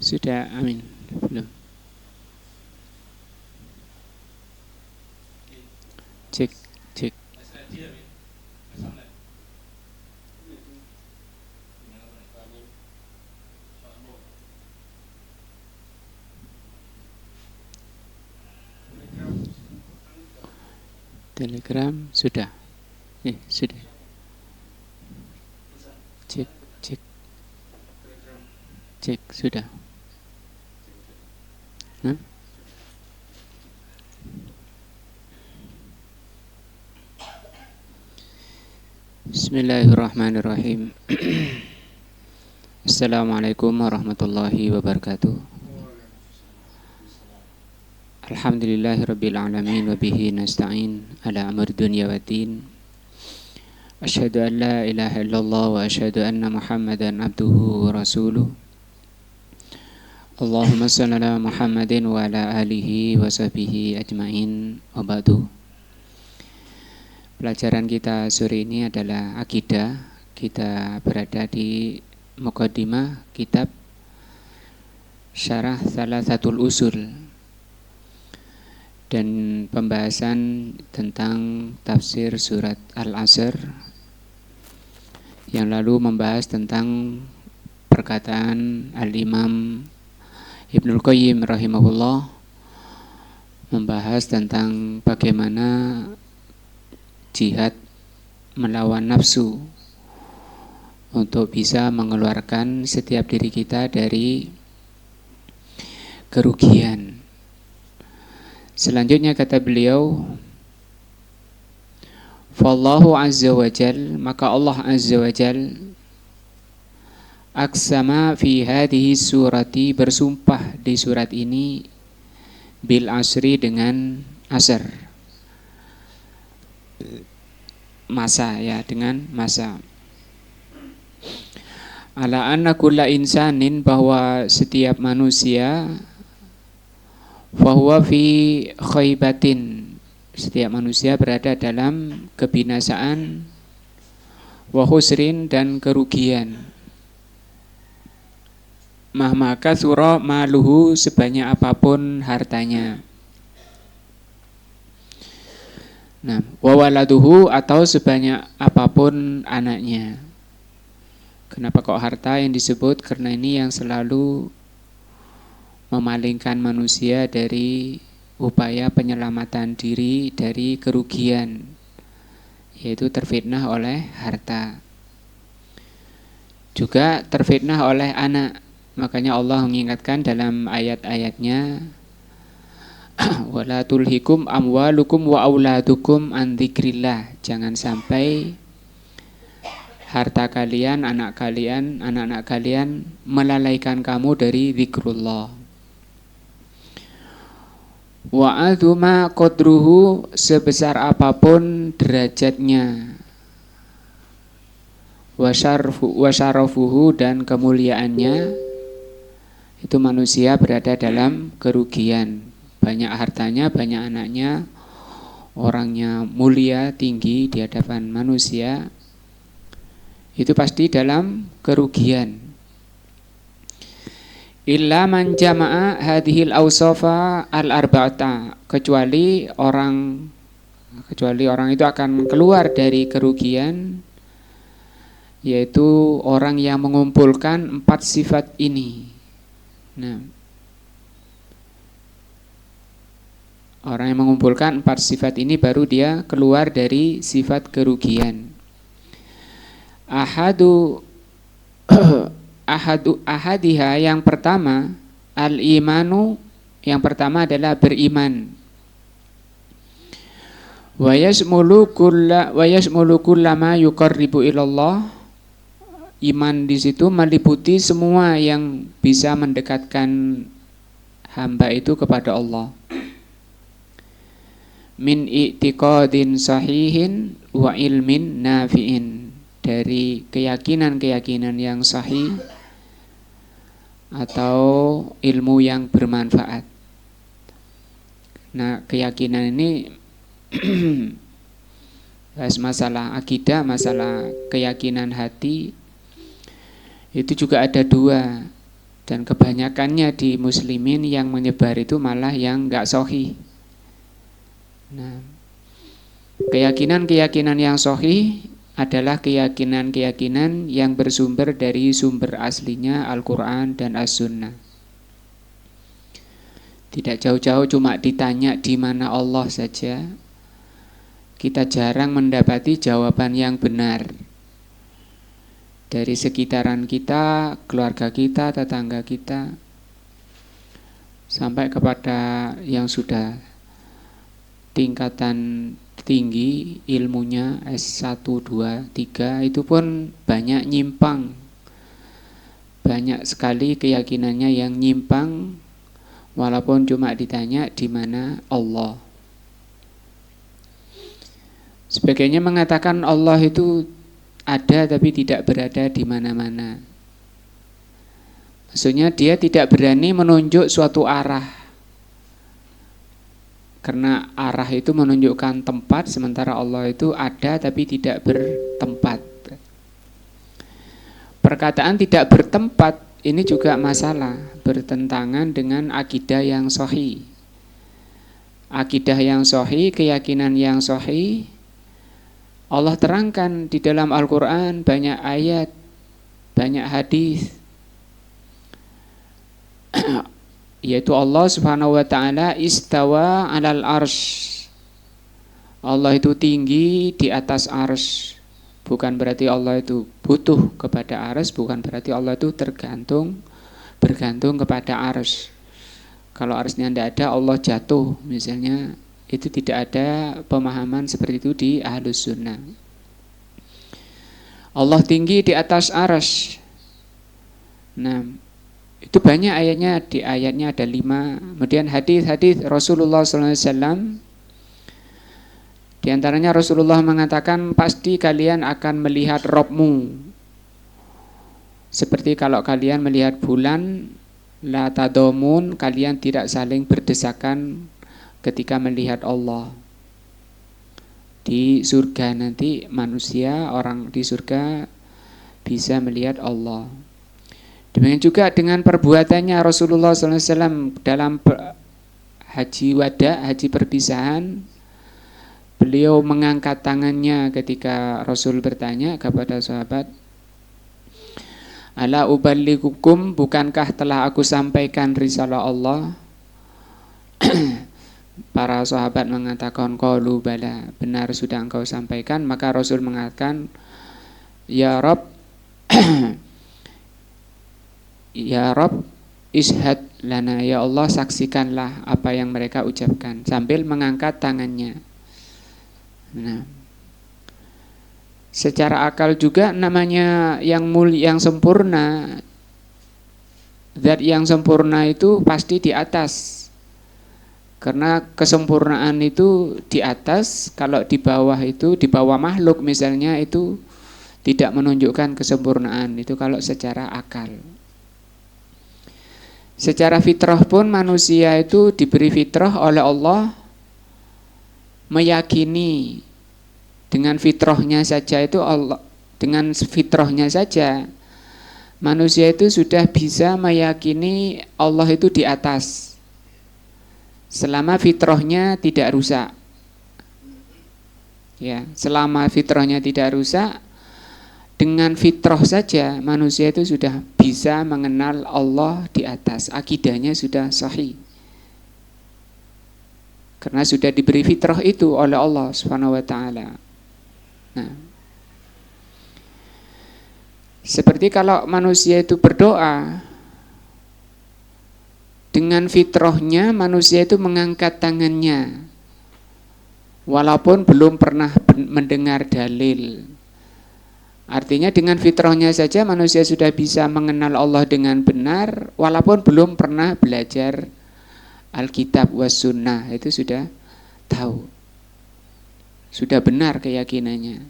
Sudah, amin. Belum. Cek, cek. Telegram sudah. Sudah. Cek, cek, cek sudah. Hah? Bismillahirrahmanirrahim. Assalamualaikum warahmatullahi wabarakatuh. Alhamdulillahirabbil alamin wa bihi nasta'in ala amri dunya waddin. Asyhadu an la ilaha illallah wa asyhadu anna Muhammadan abduhu wa rasuluh. Allahumma shalli ala Muhammadin wa ala alihi wa sahbihi ajmain wa ba'du. Pelajaran kita sore ini adalah akidah. Kita berada di Muqaddimah kitab Syarah Thalathatul Usul dan pembahasan tentang tafsir surat Al-Asr yang lalu membahas tentang perkataan Al-Imam Ibnul Qayyim rahimahullah, membahas tentang bagaimana jihad melawan nafsu untuk bisa mengeluarkan setiap diri kita dari kerugian. Selanjutnya kata beliau, Fallahu azza wa jal, maka Allah azza wa jal aksama fi hadhihi surati, bersumpah di surat ini, bil asri, dengan asar, masa, ya, dengan masa. Ala anna kulla insanin, bahwa setiap manusia, fahuwa fi khaybatin, setiap manusia berada dalam kebinasaan, wa khusrin, dan kerugian. Mahma katsura maluhu, sebanyak apapun hartanya. Nah, wawaladuhu, atau sebanyak apapun anaknya. Kenapa kok harta yang disebut? Karena ini yang selalu memalingkan manusia dari upaya penyelamatan diri dari kerugian, yaitu terfitnah oleh harta, juga terfitnah oleh anak. Makanya Allah mengingatkan dalam ayat-ayatnya, wala tulhikum amwalukum wa auladukum an dzikrillah, jangan sampai harta kalian, anak-anak kalian melalaikan kamu dari zikrullah. Wa adzuma qadruhu, sebesar apapun derajatnya, wa syarafuhu, dan kemuliaannya, itu manusia berada dalam kerugian. Banyak hartanya, banyak anaknya, orangnya mulia, tinggi di hadapan manusia, itu pasti dalam kerugian. Illa man jama'a hadhil awsafa al-arba'ata, kecuali orang itu akan keluar dari kerugian, yaitu orang yang mengumpulkan 4 sifat ini. Nah, orang yang mengumpulkan 4 sifat ini baru dia keluar dari sifat kerugian. Ahadiha, yang pertama, al-imanu, yang pertama adalah beriman. Wa yashmulu kullama yuqarribu ilallah, iman di situ meliputi semua yang bisa mendekatkan hamba itu kepada Allah. Min i'tiqadin sahihin wa ilmin nafi'in, dari keyakinan-keyakinan yang sahih atau ilmu yang bermanfaat. Nah, keyakinan ini masalah akidah, masalah keyakinan hati, itu juga ada 2. Dan kebanyakannya di muslimin yang menyebar itu malah yang nggak sahih. Nah, keyakinan-keyakinan yang sahih adalah keyakinan-keyakinan yang bersumber dari sumber aslinya Al-Quran dan As-Sunnah. Tidak jauh-jauh cuma ditanya di mana Allah saja, kita jarang mendapati jawaban yang benar. Dari sekitaran kita, keluarga kita, tetangga kita, sampai kepada yang sudah tingkatan tinggi ilmunya S1, 2, 3, itu pun banyak nyimpang. Banyak sekali keyakinannya yang nyimpang, walaupun cuma ditanya di mana Allah. Sebagainya mengatakan Allah itu ada tapi tidak berada di mana-mana. Maksudnya dia tidak berani menunjuk suatu arah. Karena arah itu menunjukkan tempat, sementara Allah itu ada tapi tidak bertempat. Perkataan tidak bertempat ini juga masalah, bertentangan dengan akidah yang sahih. Akidah yang sahih, keyakinan yang sahih, Allah terangkan di dalam Al-Quran banyak ayat, banyak hadis, yaitu Allah Subhanahu wa ta'ala istawa 'alal arsy. Allah itu tinggi di atas arsy. Bukan berarti Allah itu butuh kepada arsy, bukan berarti Allah itu bergantung kepada arsy. Kalau arsy-nya tidak ada, Allah jatuh misalnya, itu tidak ada pemahaman seperti itu di Ahlus Sunnah. Allah tinggi di atas arsy. Nah, itu banyak ayatnya, di ayatnya ada 5. Kemudian hadis-hadis Rasulullah SAW, di antaranya Rasulullah mengatakan, pasti kalian akan melihat Rabbmu. Seperti kalau kalian melihat bulan, la tadomun, kalian tidak saling berdesakan ketika melihat Allah. Di surga nanti manusia, orang di surga bisa melihat Allah. Demikian juga dengan perbuatannya Rasulullah SAW dalam haji wada, haji perpisahan. Beliau mengangkat tangannya ketika Rasul bertanya kepada sahabat, ala uballigukum, bukankah telah aku sampaikan risalah Allah? Para sahabat mengatakan qalu bala, benar sudah engkau sampaikan. Maka Rasul mengatakan, ya Rabb, ya Rabb ishad lana, ya Allah saksikanlah apa yang mereka ucapkan, sambil mengangkat tangannya. Nah, secara akal juga namanya yang mulia, yang sempurna, zat yang sempurna itu pasti di atas. Karena kesempurnaan itu di atas, kalau di bawah itu, di bawah makhluk misalnya, itu tidak menunjukkan kesempurnaan. Itu kalau secara akal. Secara fitrah pun manusia itu diberi fitrah oleh Allah, meyakini dengan fitrahnya saja itu Allah, dengan fitrahnya saja manusia itu sudah bisa meyakini Allah itu di atas, selama fitrahnya tidak rusak. Ya, selama fitrahnya tidak rusak, dengan fitrah saja manusia itu sudah bisa mengenal Allah di atas, akidahnya sudah sahih. Karena sudah diberi fitrah itu oleh Allah Subhanahu wa ta'ala. Nah, seperti kalau manusia itu berdoa, dengan fitrahnya manusia itu mengangkat tangannya, walaupun belum pernah mendengar dalil. Artinya dengan fitrahnya saja manusia sudah bisa mengenal Allah dengan benar, walaupun belum pernah belajar Alkitab was sunnah, itu sudah tahu, sudah benar keyakinannya.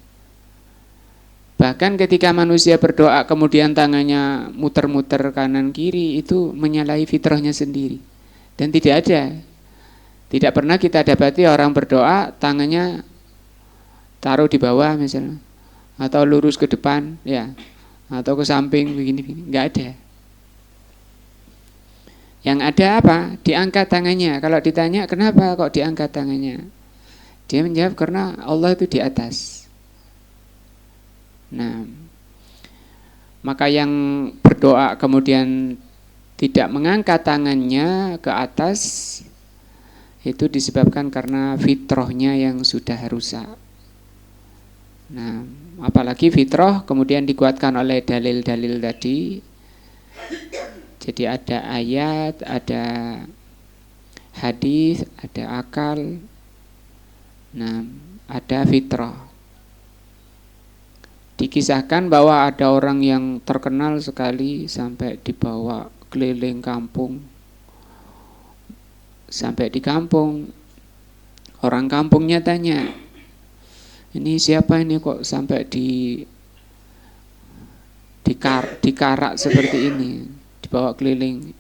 Bahkan ketika manusia berdoa kemudian tangannya muter-muter kanan kiri, itu menyalahi fitrahnya sendiri. Dan tidak pernah kita dapati orang berdoa tangannya taruh di bawah misalnya, atau lurus ke depan, ya, atau ke samping begini, nggak ada. Yang ada apa? Diangkat tangannya. Kalau ditanya kenapa kok diangkat tangannya, dia menjawab karena Allah itu di atas. Nah, maka yang berdoa kemudian tidak mengangkat tangannya ke atas itu disebabkan karena fitrahnya yang sudah rusak. Nah, apalagi fitrah kemudian dikuatkan oleh dalil-dalil tadi. Jadi ada ayat, ada hadis, ada akal. Nah, ada fitrah. Dikisahkan bahwa ada orang yang terkenal sekali sampai dibawa keliling kampung. Sampai di kampung, orang kampungnya tanya, ini siapa ini kok sampai dikarak seperti ini, dibawa keliling.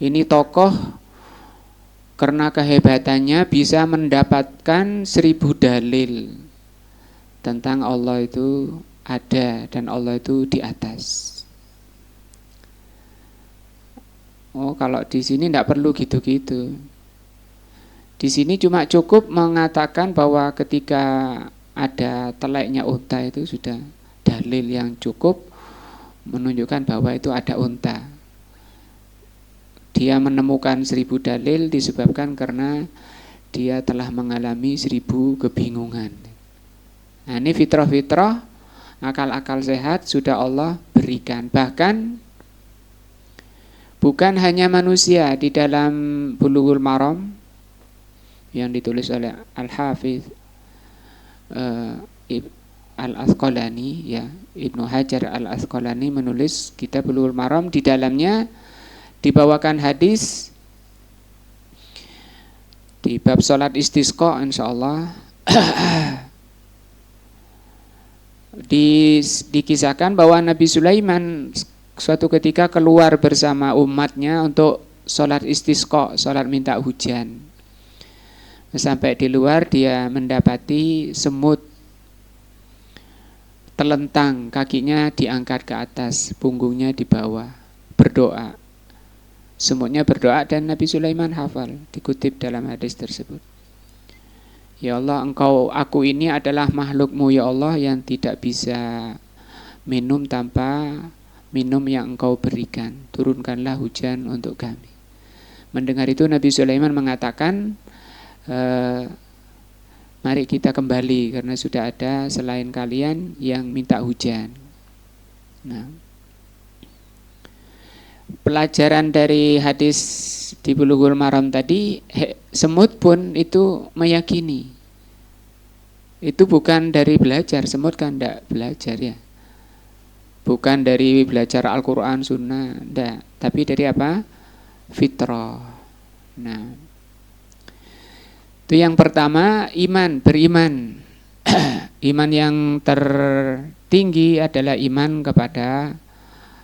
Ini tokoh karena kehebatannya bisa mendapatkan 1000 dalil tentang Allah itu ada dan Allah itu di atas. Oh, kalau di sini tidak perlu gitu-gitu. Di sini cuma cukup mengatakan bahwa ketika ada teleknya unta itu sudah dalil yang cukup menunjukkan bahwa itu ada unta. Dia menemukan 1000 dalil disebabkan karena dia telah mengalami 1000 kebingungan. Nah, ini fitrah-fitrah, akal-akal sehat sudah Allah berikan. Bahkan bukan hanya manusia, di dalam Bulughul Maram yang ditulis oleh Al-Hafidz Al-Asqalani, ya, Ibnu Hajar Al-Asqalani menulis kitab Bulughul Maram. Di dalamnya dibawakan hadis di bab salat istisqa, insyaallah. Dikisahkan bahwa Nabi Sulaiman suatu ketika keluar bersama umatnya untuk salat istisqa, salat minta hujan. Sampai di luar dia mendapati semut telentang, kakinya diangkat ke atas, punggungnya di bawah, berdoa. Semutnya berdoa dan Nabi Sulaiman hafal, dikutip dalam hadis tersebut. Ya Allah, aku ini adalah makhlukmu ya Allah yang tidak bisa minum tanpa minum yang Engkau berikan. Turunkanlah hujan untuk kami. Mendengar itu Nabi Sulaiman mengatakan, mari kita kembali karena sudah ada selain kalian yang minta hujan. Nah, pelajaran dari hadis di Bulughul Maram tadi, semut pun itu meyakini. Itu bukan dari belajar, semut kan tidak belajar ya. Bukan dari belajar Al-Quran, Sunnah, tidak. Tapi dari apa? Fitrah. Nah, itu yang pertama, iman, beriman. Iman yang tertinggi adalah iman kepada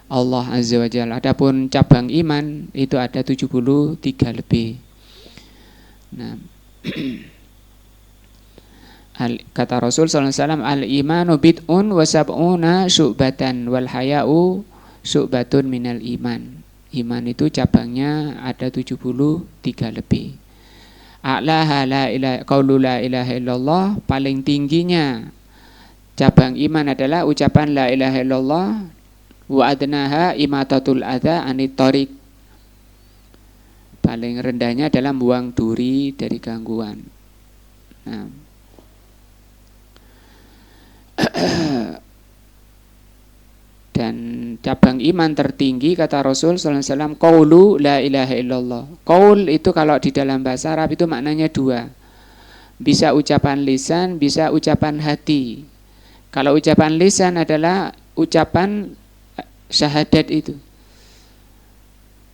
Allah Azza wa Jalla. Adapun cabang iman itu ada 73 lebih. Nah, kata Rasul sallallahu alaihi wasallam, al-imanu bid'un wa sab'una syu'batan wal haya'u syu'batun minal iman. Iman itu cabangnya ada 73 lebih. A'laha la ilaha qaulu la ilaha illallah, paling tingginya cabang iman adalah ucapan la ilaha illallah. Wa adnaha imatatul adza anit thariq, paling rendahnya adalah buang duri dari gangguan. Nah, dan cabang iman tertinggi kata Rasul sallallahu alaihi wasallam qaulu la ilaha illallah. Qaul itu kalau di dalam bahasa Arab itu maknanya dua. Bisa ucapan lisan, bisa ucapan hati. Kalau ucapan lisan adalah ucapan syahadat itu,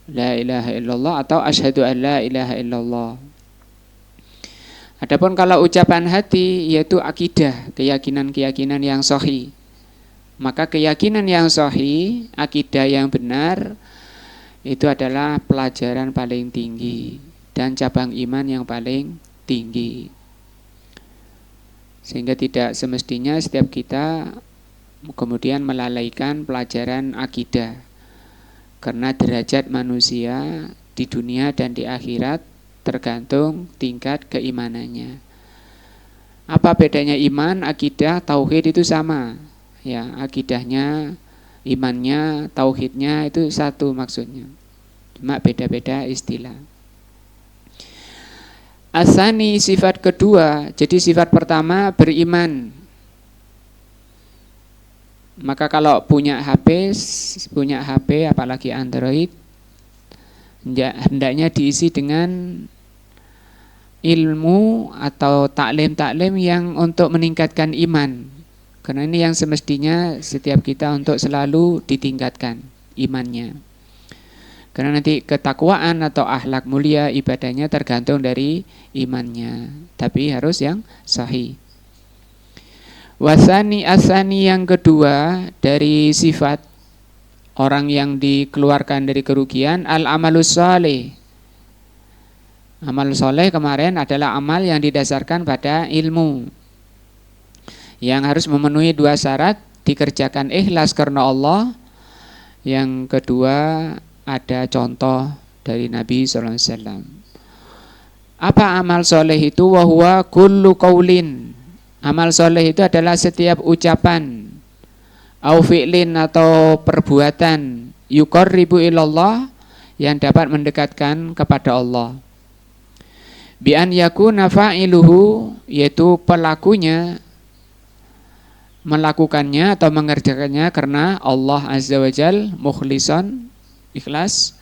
la ilaha illallah atau asyhadu an la ilaha illallah. Adapun kalau ucapan hati yaitu akidah, keyakinan-keyakinan yang sahih. Maka keyakinan yang sahih, akidah yang benar itu adalah pelajaran paling tinggi dan cabang iman yang paling tinggi. Sehingga tidak semestinya setiap kita kemudian melalaikan pelajaran akidah, karena derajat manusia di dunia dan di akhirat, tergantung tingkat keimanannya. Apa bedanya iman, akidah, tauhid itu sama. Ya, akidahnya, imannya, tauhidnya itu satu maksudnya. Cuma beda-beda istilah. Asani sifat kedua, jadi sifat pertama beriman. Maka kalau punya HP apalagi Android, hendaknya diisi dengan ilmu atau taklim-taklim yang untuk meningkatkan iman. Karena ini yang semestinya setiap kita untuk selalu ditingkatkan imannya. Karena nanti ketakwaan atau akhlak mulia ibadahnya tergantung dari imannya. Tapi harus yang sahih. Wasani asani yang kedua dari sifat orang yang dikeluarkan dari kerugian, al-amalus sholeh. Amal soleh kemarin adalah amal yang didasarkan pada ilmu, yang harus memenuhi dua syarat, dikerjakan ikhlas karena Allah. Yang kedua ada contoh dari Nabi SAW. Apa amal soleh itu? Wahuwa kullu qaulin. Amal soleh itu adalah setiap ucapan, au fi'lin atau perbuatan, yuqarribu ilallah, yang dapat mendekatkan kepada Allah. Bi an yakuna fa'iluhu, yaitu pelakunya melakukannya atau mengerjakannya karena Allah Azza wa Jal, mukhlisan, ikhlas,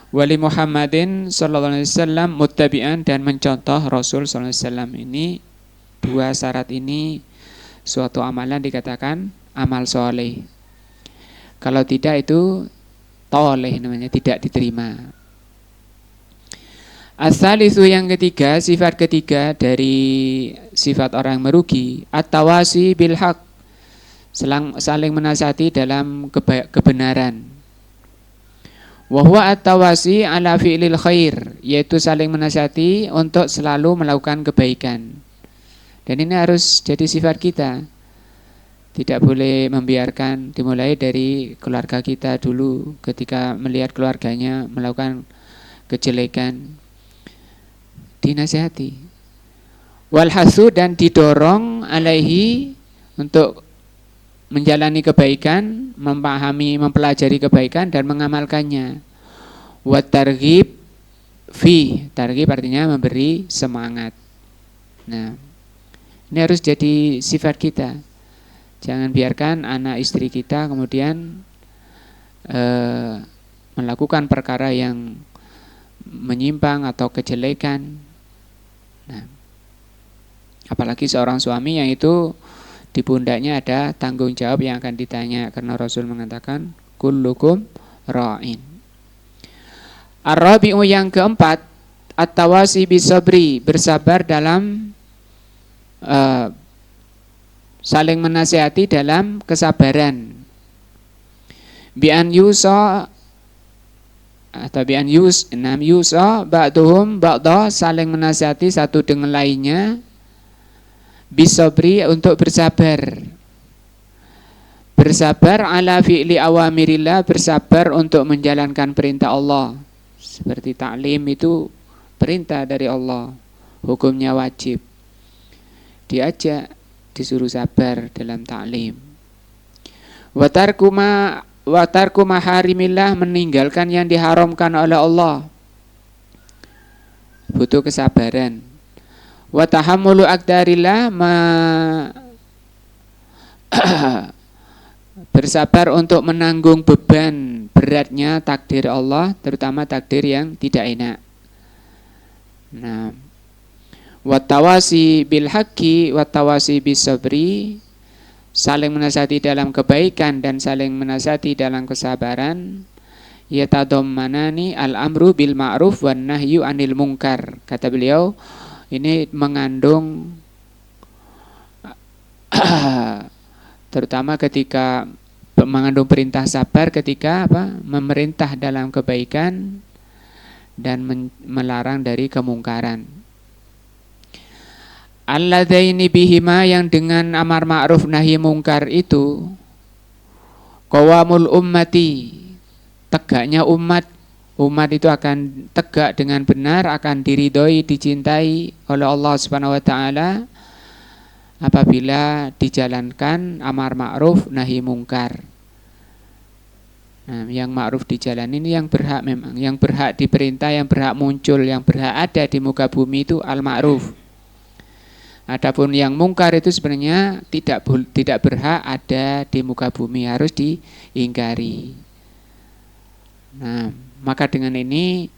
wali Muhammadin sallallahu alaihi wasallam muttabi'an, dan mencontoh Rasul sallallahu alaihi wasallam. Ini dua syarat ini suatu amalan dikatakan amal soleh. Kalau tidak itu toleh namanya, tidak diterima. As-salisu yang ketiga, sifat ketiga dari sifat orang yang merugi, at-tawasi bil haq, saling menasihati dalam kebenaran. Wa huwa at-tawasi ala fi'lil khair, yaitu saling menasihati untuk selalu melakukan kebaikan. Dan ini harus jadi sifat kita. Tidak boleh membiarkan, dimulai dari keluarga kita dulu. Ketika melihat keluarganya melakukan kejelekan, dinasihati. Walhasu, dan didorong alaihi, untuk menjalani kebaikan, memahami, mempelajari kebaikan dan mengamalkannya. Wat targhib fi, targhib artinya memberi semangat. Nah, ini harus jadi sifat kita. Jangan biarkan anak istri kita kemudian melakukan perkara yang menyimpang atau kejelekan. Nah, apalagi seorang suami yang itu di pundaknya ada tanggung jawab yang akan ditanya, karena Rasul mengatakan kullukum ra'in. Ar-rabi'u yang keempat, at-tawasi bisabri, bersabar dalam saling menasihati dalam kesabaran. Bi'an yusa atau bi'an yusa ba'duhum ba'da, saling menasihati satu dengan lainnya, bisabri, untuk bersabar. Bersabar ala fi'li awamirillah, bersabar untuk menjalankan perintah Allah. Seperti taklim itu perintah dari Allah, hukumnya wajib. Diajak, disuruh sabar dalam taklim. Wa tarku maharimillah, meninggalkan yang diharamkan oleh Allah, butuh kesabaran. Wa tahammulu aqdarillah, bersabar untuk menanggung beban beratnya takdir Allah, terutama takdir yang tidak enak. Nah, watawasi bil haqqi watawasi bis sabri, saling menasihati dalam kebaikan dan saling menasihati dalam kesabaran. Yatadammanani al-amru bil ma'ruf wan nahyu anil munkar. Kata beliau, ini mengandung terutama ketika mengandung perintah sabar ketika memerintah dalam kebaikan dan melarang dari kemungkaran. Alladzaini bihima, yang dengan amar ma'ruf nahi mungkar itu qawamul ummati, tegaknya umat, umat itu akan tegak dengan benar, akan diridhoi, dicintai oleh Allah Subhanahu wa taala apabila dijalankan amar ma'ruf nahi mungkar. Nah, yang ma'ruf dijalani ini yang berhak memang, yang berhak diperintah, yang berhak muncul, yang berhak ada di muka bumi itu al-ma'ruf. Adapun yang mungkar itu sebenarnya tidak berhak ada di muka bumi, harus diingkari. Nah, maka dengan ini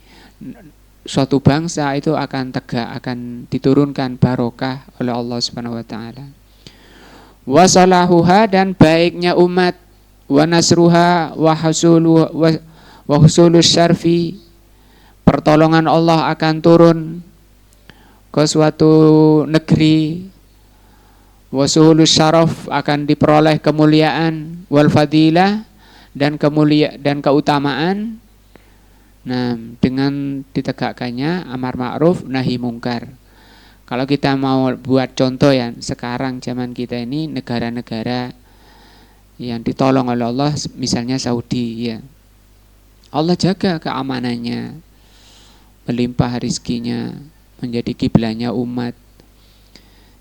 suatu bangsa itu akan tegak, akan diturunkan barokah oleh Allah Subhanahu wa taala. Wa salahuha, dan baiknya umat, wa nasruha wa husulus syarfi, pertolongan Allah akan turun ke suatu negeri, wa suhulus syaraf, akan diperoleh kemuliaan, wal fadilah, dan keutamaan. Nah, dengan ditegakkannya amar ma'ruf nahi mungkar. Kalau kita mau buat contoh ya, sekarang zaman kita ini negara-negara yang ditolong oleh Allah, misalnya Saudi ya. Allah jaga keamanannya, melimpah rizkinya, menjadi kiblatnya umat.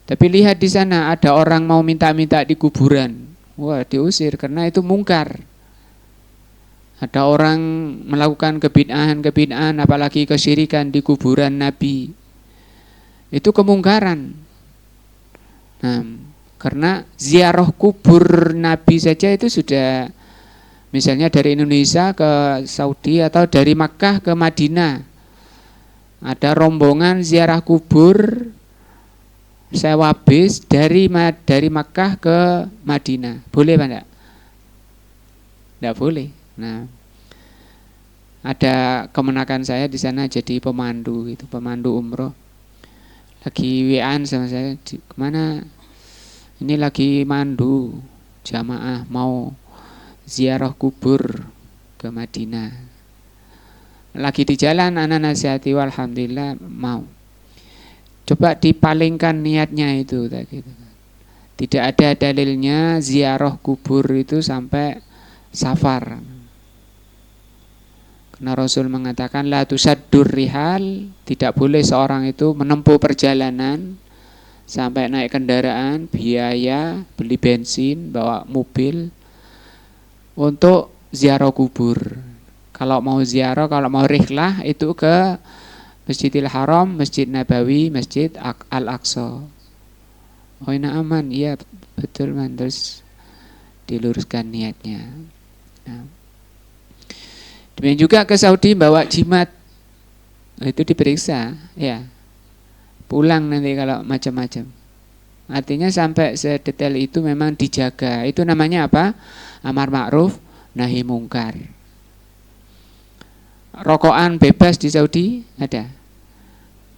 Tapi lihat di sana ada orang mau minta-minta di kuburan. Wah, diusir karena itu mungkar. Ada orang melakukan kebid'ahan, apalagi kesyirikan di kuburan Nabi. Itu kemungkaran. Nah, karena ziarah kubur Nabi saja itu sudah, misalnya dari Indonesia ke Saudi atau dari Makkah ke Madinah, ada rombongan ziarah kubur sewa bis dari Makkah ke Madinah. Boleh Pak enggak? Enggak boleh. Nah, ada kemenakan saya di sana jadi pemandu gitu, pemandu umroh. Lagi WA-an sama saya, kemana? Ini lagi mandu jamaah mau ziarah kubur ke Madinah. Lagi di jalan anak nasihati, alhamdulillah mau. Coba dipalingkan niatnya itu gitu. Tidak ada dalilnya ziarah kubur itu sampai safar. Karena Rasul mengatakan la tusaddur rihal, tidak boleh seorang itu menempuh perjalanan sampai naik kendaraan, biaya, beli bensin, bawa mobil untuk ziarah kubur. Kalau mau ziarah, kalau mau rihlah itu ke Masjidil Haram, Masjid Nabawi, Masjid Al-Aqsa. Oh ini aman, iya betul man. Terus diluruskan niatnya. Nah. Demikian juga ke Saudi bawa jimat, itu diperiksa, ya. Pulang nanti kalau macam-macam. Artinya sampai sedetail itu memang dijaga. Itu namanya apa? Amar ma'ruf nahi mungkar. Rokokan bebas di Saudi ada?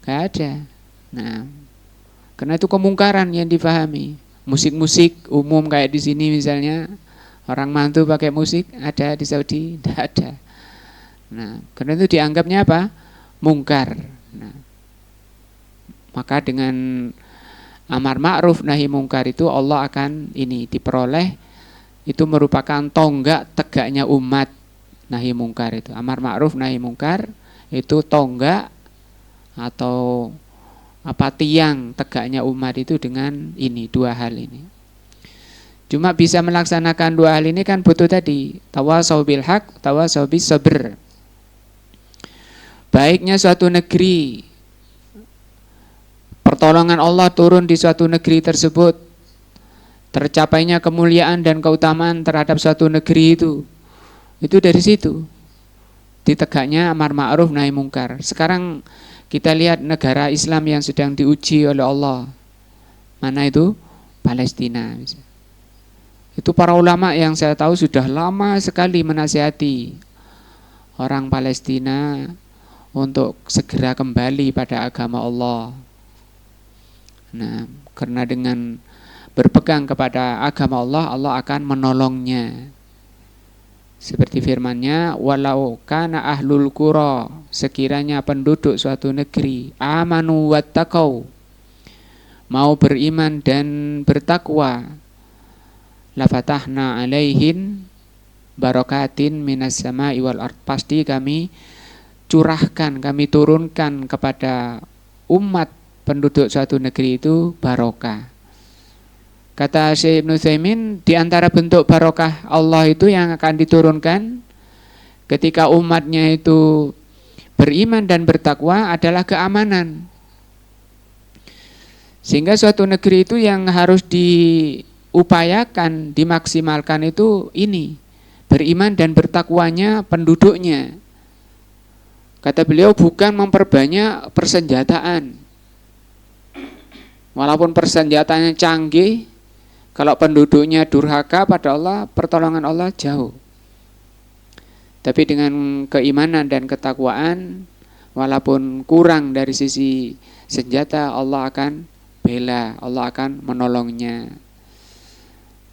Gak ada. Nah, karena itu kemungkaran yang dipahami. Musik-musik umum kayak di sini misalnya, orang mantu pakai musik ada di Saudi? Tidak ada. Nah, karena itu dianggapnya apa? Mungkar. Nah, maka dengan amar ma'ruf nahi mungkar itu Allah akan ini diperoleh, itu merupakan tonggak tegaknya umat. Nahi mungkar itu, amar ma'ruf nahi mungkar itu tonggak atau apa, tiang tegaknya umat itu dengan ini, dua hal ini. Cuma bisa melaksanakan dua hal ini kan butuh tadi tawasau bil haq, tawasau bis sabr. Baiknya suatu negeri, pertolongan Allah turun di suatu negeri tersebut, tercapainya kemuliaan dan keutamaan terhadap suatu negeri itu dari situ ditegaknya amar ma'ruf nahi mungkar. Sekarang kita lihat negara Islam yang sedang diuji oleh Allah, mana itu? Palestina. Itu para ulama yang saya tahu sudah lama sekali menasihati orang Palestina untuk segera kembali pada agama Allah. Nah, karena dengan berpegang kepada agama Allah, Allah akan menolongnya. Seperti firman-Nya, walau kana ahlul qura, sekiranya penduduk suatu negeri amanu wattaqau, mau beriman dan bertakwa, lafatahna alaihin barakatin minas sama'i wal ard, pasti kami curahkan, kami turunkan kepada umat penduduk suatu negeri itu barokah. Kata Syekh Ibnu Utsaimin, di antara bentuk barokah Allah itu yang akan diturunkan ketika umatnya itu beriman dan bertakwa adalah keamanan. Sehingga suatu negeri itu yang harus diupayakan, dimaksimalkan itu ini, beriman dan bertakwanya penduduknya. Kata beliau, bukan memperbanyak persenjataan. Walaupun persenjataannya canggih, kalau penduduknya durhaka pada Allah, pertolongan Allah jauh. Tapi dengan keimanan dan ketakwaan, walaupun kurang dari sisi senjata, Allah akan bela, Allah akan menolongnya.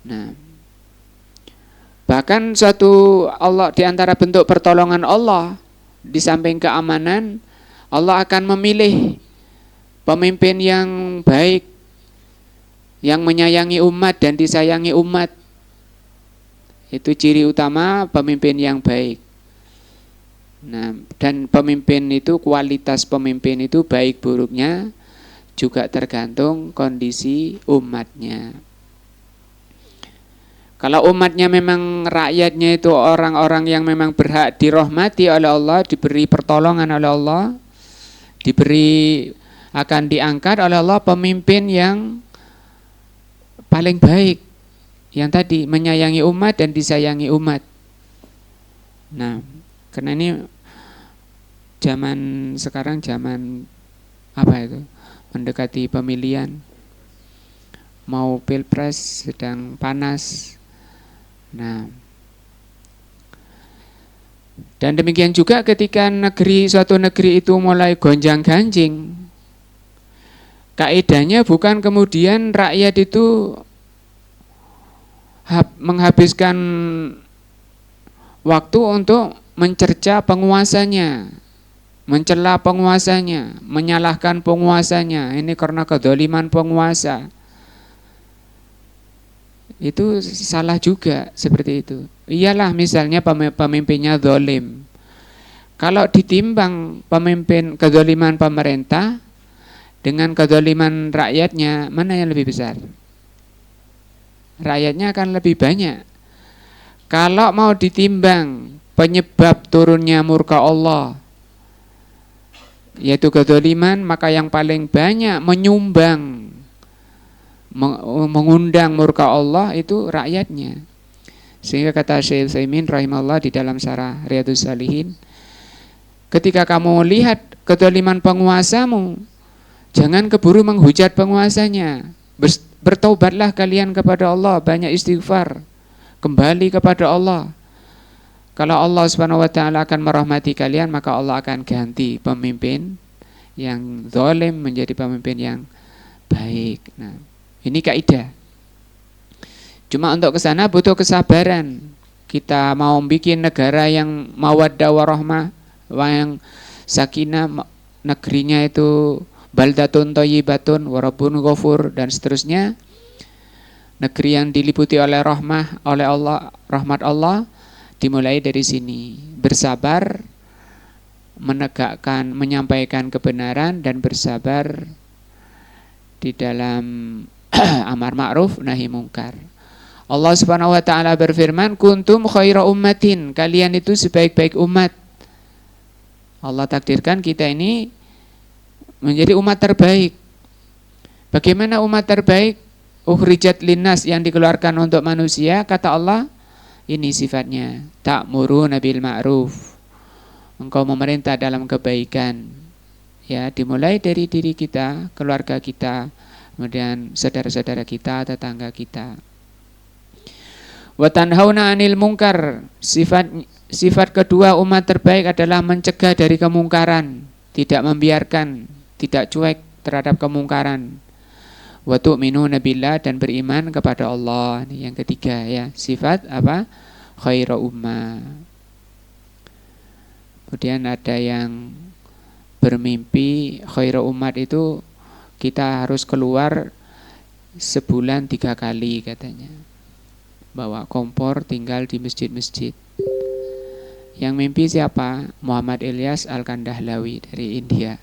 Nah, bahkan suatu Allah di antara bentuk pertolongan Allah di samping keamanan, Allah akan memilih pemimpin yang baik, yang menyayangi umat dan disayangi umat. Itu ciri utama pemimpin yang baik. Nah, dan pemimpin itu, kualitas pemimpin itu baik buruknya juga tergantung kondisi umatnya. Kalau umatnya memang rakyatnya itu orang-orang yang memang berhak dirahmati oleh Allah, diberi pertolongan oleh Allah, akan diangkat oleh Allah pemimpin yang paling baik, yang tadi menyayangi umat dan disayangi umat. Nah, karena ini zaman sekarang zaman apa itu? Mendekati pemilihan, mau pilpres sedang panas. Nah, dan demikian juga ketika suatu negeri itu mulai gonjang-ganjing, kaidahnya bukan kemudian rakyat itu menghabiskan waktu untuk mencerca penguasanya, mencela penguasanya, menyalahkan penguasanya. Ini karena kedzaliman penguasa. Itu salah juga seperti itu. Iyalah misalnya pemimpinnya zalim. Kalau ditimbang kedzaliman pemerintah dengan kedzaliman rakyatnya, mana yang lebih besar? Rakyatnya akan lebih banyak. Kalau mau ditimbang penyebab turunnya murka Allah, yaitu kedzaliman, maka yang paling banyak menyumbang, mengundang murka Allah itu rakyatnya. Sehingga kata Syekh Utsaimin rahimahullah di dalam syarah Riyadhus Shalihin, ketika kamu lihat kedzaliman penguasamu, jangan keburu menghujat penguasanya. Bertaubatlah kalian kepada Allah, banyak istighfar, kembali kepada Allah. Kalau Allah Subhanahu wa taala akan merahmati kalian, maka Allah akan ganti pemimpin yang zalim menjadi pemimpin yang baik. Nah, ini kaidah. Cuma untuk ke sana butuh kesabaran. Kita mau bikin negara yang mawaddah warahmah, yang sakinah, negerinya itu baldatun thayyibatun warabbun ghafur dan seterusnya. Negeri yang diliputi oleh rahmah, oleh Allah, rahmat Allah, dimulai dari sini. Bersabar menegakkan, menyampaikan kebenaran dan bersabar di dalam amar ma'ruf nahi mungkar. Allah Subhanahu wa taala berfirman, kuntum khaira ummatin, kalian itu sebaik-baik umat. Allah takdirkan kita ini menjadi umat terbaik. Bagaimana umat terbaik? Ukhrijat linnas, yang dikeluarkan untuk manusia. Kata Allah, ini sifatnya, ta'muruna bil ma'ruf, engkau memerintah dalam kebaikan. Ya, dimulai dari diri kita, keluarga kita, kemudian saudara-saudara kita, tetangga kita. Wa tanhauna 'anil munkar, sifat kedua umat terbaik adalah mencegah dari kemungkaran, tidak membiarkan, tidak cuek terhadap kemungkaran. Wa tu'minuna billah, dan beriman kepada Allah. Ini yang ketiga ya, sifat apa? Khairu ummah. Kemudian ada yang bermimpi khairu umat itu kita harus keluar sebulan 3 kali katanya. Bawa kompor, tinggal di masjid-masjid. Yang mimpi siapa? Muhammad Ilyas Al-Kandahlawi dari India.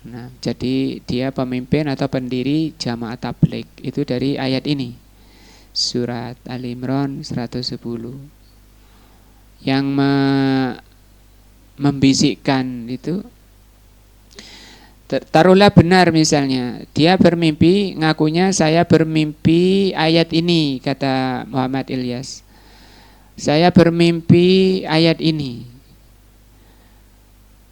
Nah, jadi dia pemimpin atau pendiri Jamaah Tabligh. Itu dari ayat ini. Surat Al-Imran 110. Yang membisikkan itu, taruhlah benar misalnya, dia bermimpi, ngakunya saya bermimpi ayat ini, kata Muhammad Ilyas. Saya bermimpi ayat ini.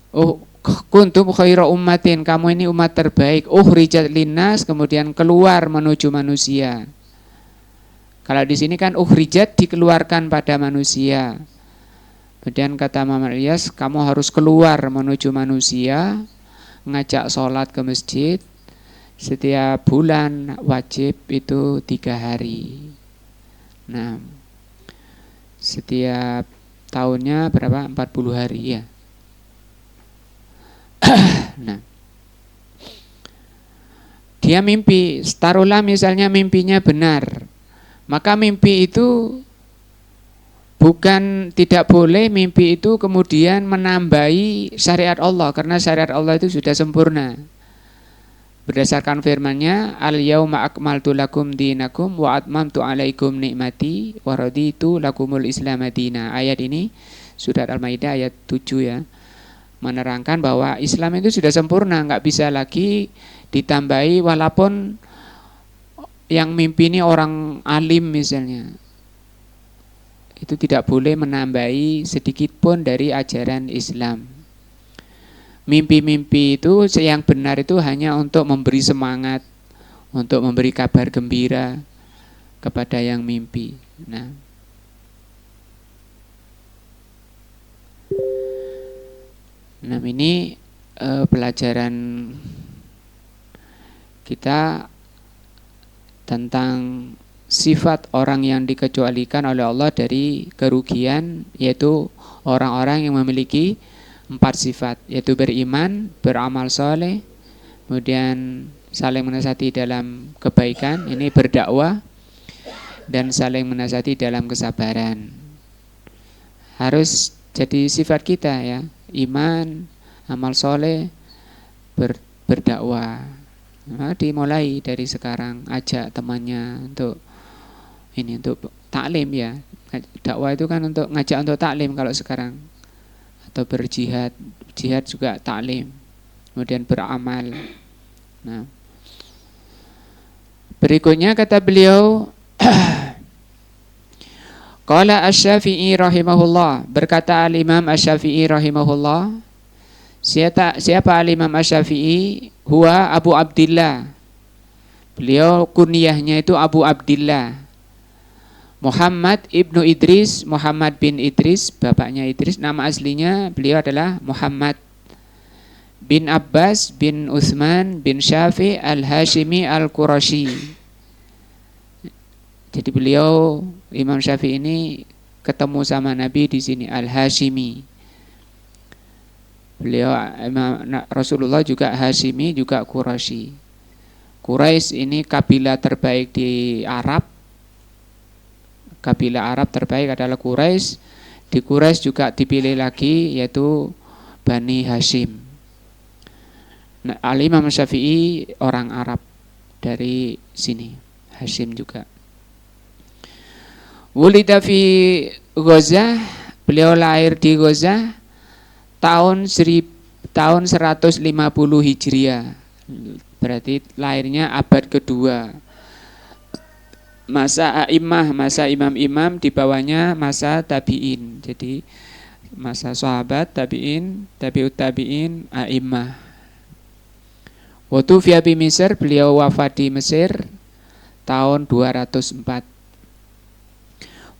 Oh, kuntum khaira ummatin, kamu ini umat terbaik. Ukhrijat linnas, kemudian keluar menuju manusia. Kalau di sini kan ukhrijat, dikeluarkan pada manusia. Kemudian kata Muhammad Ilyas, kamu harus keluar menuju manusia, ngajak sholat ke masjid. Setiap bulan wajib itu 3 hari. Nah, setiap tahunnya berapa? 40 hari ya. Nah, dia mimpi, taruhlah misalnya mimpinya benar, maka mimpi itu bukan, tidak boleh mimpi itu kemudian menambahi syariat Allah, karena syariat Allah itu sudah sempurna. Berdasarkan firman-Nya, al-yauma akmaltu lakum dinakum wa atmamtu alaikum nikmati wa raditu lakumul islam madina. Ayat ini surat Al-Maidah ayat 7 ya. Menerangkan bahwa Islam itu sudah sempurna, nggak bisa lagi ditambahi, walaupun yang mimpi ini orang alim misalnya. Itu tidak boleh menambahi sedikit pun dari ajaran Islam. Mimpi-mimpi itu yang benar itu hanya untuk memberi semangat, untuk memberi kabar gembira kepada yang mimpi. Nah, ini pelajaran kita tentang sifat orang yang dikecualikan oleh Allah dari kerugian, yaitu orang-orang yang memiliki 4 sifat, yaitu beriman, beramal soleh, kemudian saling menasihati dalam kebaikan, ini berdakwah, dan saling menasihati dalam kesabaran. Harus jadi sifat kita ya, iman, amal soleh, berdakwah. Nah, dimulai dari sekarang, ajak temannya untuk taklim ya. Dakwah itu kan untuk ngajak untuk taklim kalau sekarang, atau berjihad, jihad juga taklim. Kemudian beramal. Nah, berikutnya kata beliau, qala Asy-Syafi'i rahimahullah, berkata al-Imam Asy-Syafi'i rahimahullah. Siapa al-Imam Asy-Syafi'i? Huwa Abu Abdillah. Beliau kunyahnya itu Abu Abdillah. Muhammad ibnu Idris, Muhammad bin Idris, bapaknya Idris. Nama aslinya beliau adalah Muhammad bin Abbas bin Utsman bin Syafi' al-Hashimi al-Qurashi. Jadi beliau Imam Syafi'i ini ketemu sama Nabi di sini, al-Hashimi. Beliau Rasulullah juga Hashimi, juga Quraisy. Quraisy ini kabilah terbaik di Arab. Kabilah Arab terbaik adalah Quraisy. Di Quraisy juga dipilih lagi, yaitu Bani Hashim. Nah, Al-Imam Syafi'i orang Arab dari sini, Hashim juga. Wulida fi Ghazah, beliau lahir di Ghazah tahun 150 Hijriah. Berarti lahirnya abad kedua. Masa a'immah, masa imam-imam, di bawahnya masa tabi'in. Jadi masa sahabat, tabi'in, tabi'ut tabi'in, a'immah. Wa tufiya bi Mesir, beliau wafat di Mesir tahun 204.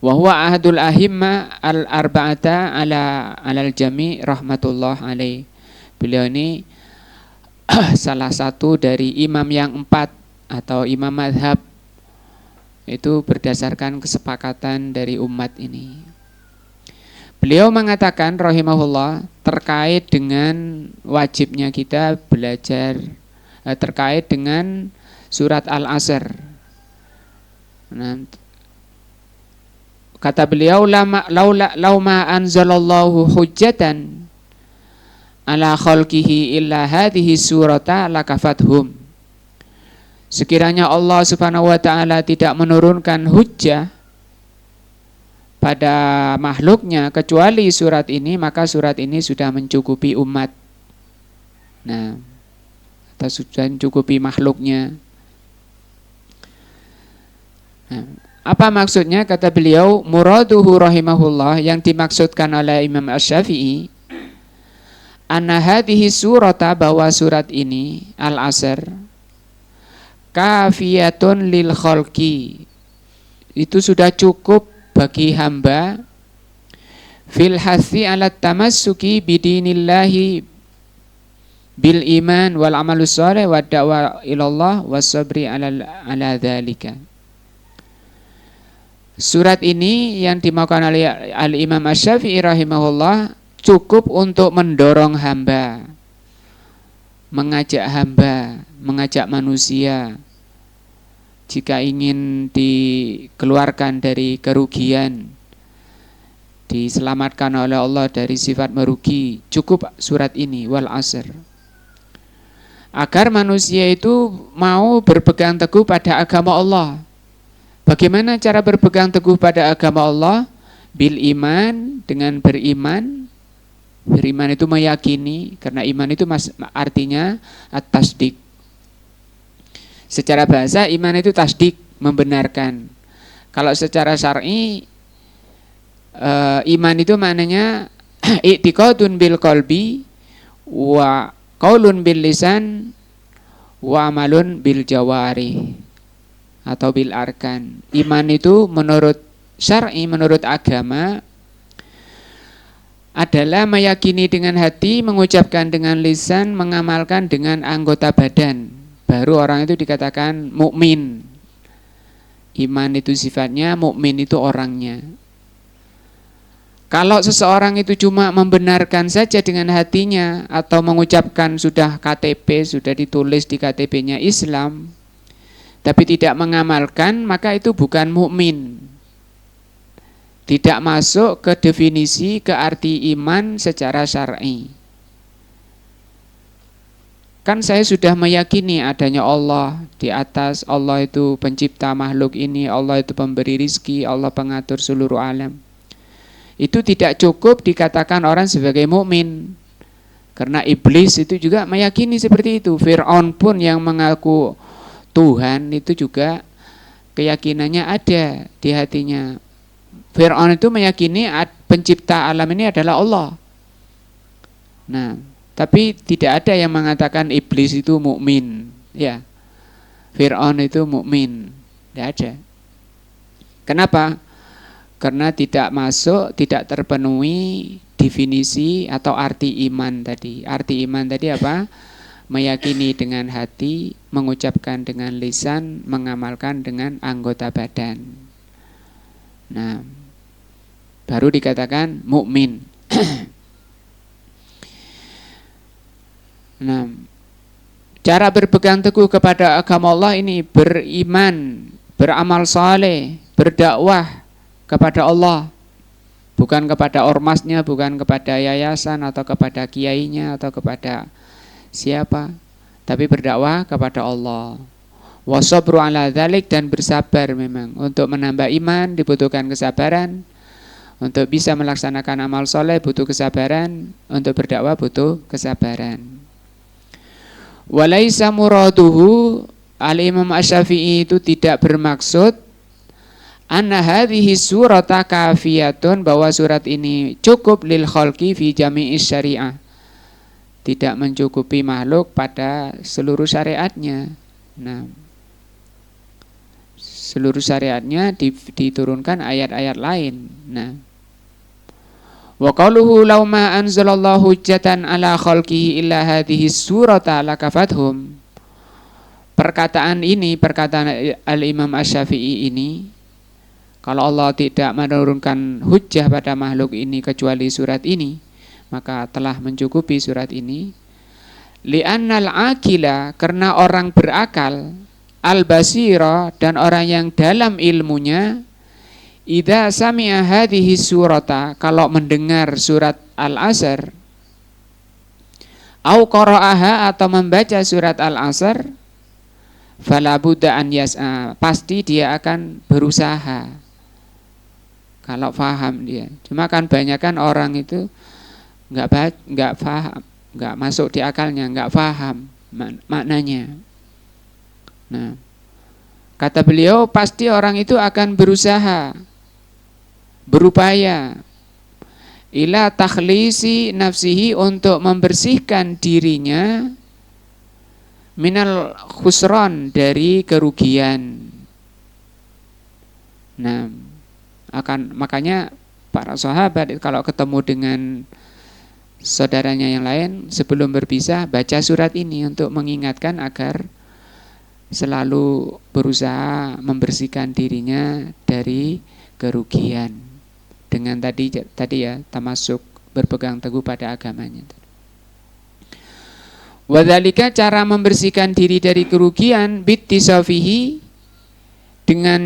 Wa huwa ahadul ahimma al-arba'ata alal jami' rahmatullah alaih. Beliau ini salah satu dari imam yang 4 atau imam madhab, itu berdasarkan kesepakatan dari umat ini. Beliau mengatakan rahimahullah terkait dengan wajibnya kita belajar terkait dengan surat Al-Asr. Nah, Kata beliau, lauma anzalallahu hujjatan ala khalqihi illa hadhihi surata lakafathum. Sekiranya Allah Subhanahu wa taala tidak menurunkan hujjah pada makhluknya kecuali surat ini, maka surat ini sudah mencukupi umat. Nah, atau sudah mencukupi makhluknya. Nah, apa maksudnya? Kata beliau, muraduhu rahimahullah, yang dimaksudkan oleh Imam Asy-Syafi'i, anna hadhihi surata, bahwa surat ini Al-Asr kafiyatun lil khalqi, itu sudah cukup bagi hamba, fil hathi ala tamassuki bidinillahi bil iman wal amalus saleh wa da'wa ilallah was sabri ala dzalika. Surat ini yang dimaukan oleh Al-Imam Asy-Syafi'i rahimahullah cukup untuk mendorong hamba, mengajak manusia jika ingin dikeluarkan dari kerugian, diselamatkan oleh Allah dari sifat merugi, cukup surat ini, wal asr, agar manusia itu mau berpegang teguh pada agama Allah. Bagaimana cara berpegang teguh pada agama Allah? Bil iman, dengan beriman. Beriman itu meyakini, karena iman itu artinya at-tasdik. Secara bahasa iman itu tasdik, membenarkan. Kalau secara syar'i iman itu maknanya i'tiqadun bil qalbi wa qaulun bil lisan wa amalun bil jawari atau bil arkan. Iman itu menurut syar'i, menurut agama, adalah meyakini dengan hati, mengucapkan dengan lisan, mengamalkan dengan anggota badan. Baru orang itu dikatakan mukmin. Iman itu sifatnya, mukmin itu orangnya. Kalau seseorang itu cuma membenarkan saja dengan hatinya atau mengucapkan sudah KTP, sudah ditulis di KTP-nya Islam, tapi tidak mengamalkan, maka itu bukan mukmin. Tidak masuk ke definisi, ke arti iman secara syar'i. Kan saya sudah meyakini adanya Allah di atas, Allah itu pencipta makhluk ini, Allah itu pemberi rizki, Allah pengatur seluruh alam. Itu tidak cukup dikatakan orang sebagai mukmin. Karena iblis itu juga meyakini seperti itu. Fir'aun pun yang mengaku Tuhan itu juga keyakinannya ada di hatinya. Fir'aun itu meyakini pencipta alam ini adalah Allah. Nah, tapi tidak ada yang mengatakan iblis itu mukmin, ya. Fir'aun itu mukmin, tidak ada. Kenapa? Karena tidak masuk, tidak terpenuhi definisi atau arti iman tadi. Arti iman tadi apa? Meyakini dengan hati, mengucapkan dengan lisan, mengamalkan dengan anggota badan. Nah, baru dikatakan mukmin. Nah, cara berpegang teguh kepada agama Allah ini beriman, beramal saleh, berdakwah kepada Allah, bukan kepada ormasnya, bukan kepada yayasan atau kepada kiainya atau kepada siapa, tapi berdakwah kepada Allah. Wasabru ala dzalik, dan bersabar. Memang untuk menambah iman dibutuhkan kesabaran, untuk bisa melaksanakan amal soleh butuh kesabaran, untuk berdakwah butuh kesabaran. Walaisa muraduhu, Al-Imam Asy-Syafi'i itu tidak bermaksud anna hadhihi surata kafiyatun, bahwa surat ini cukup lil khalqi fi jami'is syariah, tidak mencukupi makhluk pada seluruh syariatnya. Nah, seluruh syariatnya diturunkan ayat-ayat lain. Nah, wa qaluhu law ma anzalallahu hujjatan ala khalqihi illa hadhihi surata lakafathum. Perkataan ini, perkataan Al-Imam Asy-Syafi'i ini, kalau Allah tidak menurunkan hujjah pada makhluk ini kecuali surat ini, maka telah mencukupi surat ini. Li'annal akila, karena orang berakal, al-basira, dan orang yang dalam ilmunya, idza sami'a hadhihi surata, kalau mendengar surat Al-Asr, au qara'aha, atau membaca surat Al-Asr, fala budda an yas'a, pasti dia akan berusaha kalau paham dia. Cuma kan banyak kan orang itu nggak paham, nggak masuk di akalnya, nggak paham maknanya. Nah, kata beliau, pasti orang itu akan berusaha, berupaya ila takhlisi nafsihi, untuk membersihkan dirinya minal khusron, dari kerugian. Nah, makanya para sahabat kalau ketemu dengan saudaranya yang lain, sebelum berpisah baca surat ini untuk mengingatkan agar selalu berusaha membersihkan dirinya dari kerugian dengan tadi ya, tamasuk, berpegang teguh pada agamanya. Wadzalika, cara membersihkan diri dari kerugian, bittisafihi, dengan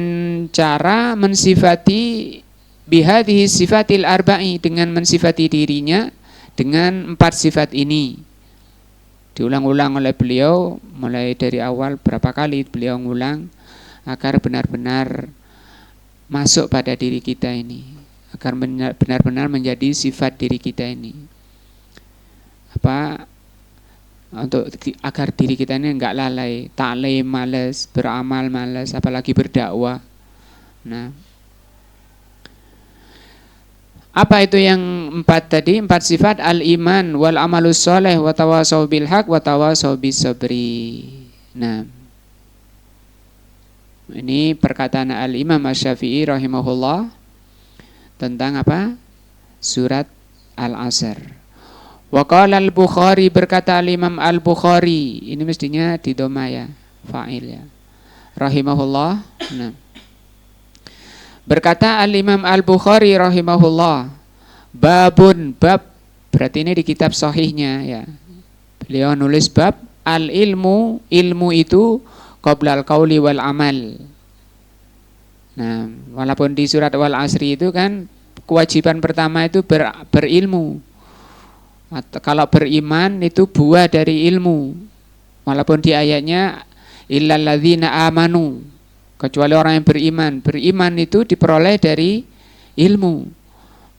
cara mensifati bihadhihi sifatil arba'i, dengan mensifati dirinya dengan 4 sifat ini. Diulang-ulang oleh beliau, mulai dari awal berapa kali beliau ngulang, agar benar-benar masuk pada diri kita ini, agar benar-benar menjadi sifat diri kita ini. Agar diri kita ini enggak lalai, ta'lim malas, beramal malas, apalagi berdakwah. Nah, apa itu yang 4 tadi? 4 sifat: al-iman wal amalus sholeh wa tawasau bil haq wa tawasau bis sabri. Nah, ini perkataan al-Imam Asy-Syafi'i rahimahullah tentang apa? Surat Al-Asr. Wa qala al-Bukhari, berkata al-Imam al-Bukhari, ini mestinya di dhamma ya, fa'il ya, rahimahullah. Nah, berkata al-Imam al-Bukhari rahimahullah, babun, bab, berarti ini di kitab sahihnya ya. Beliau nulis bab al-ilmu, ilmu itu qabla al-qauli wal amal. Nah, walaupun di surat wal asri itu kan kewajiban pertama itu berilmu. Atau kalau beriman itu buah dari ilmu. Walaupun di ayatnya illal ladzina amanu, kecuali orang yang beriman. Beriman itu diperoleh dari ilmu.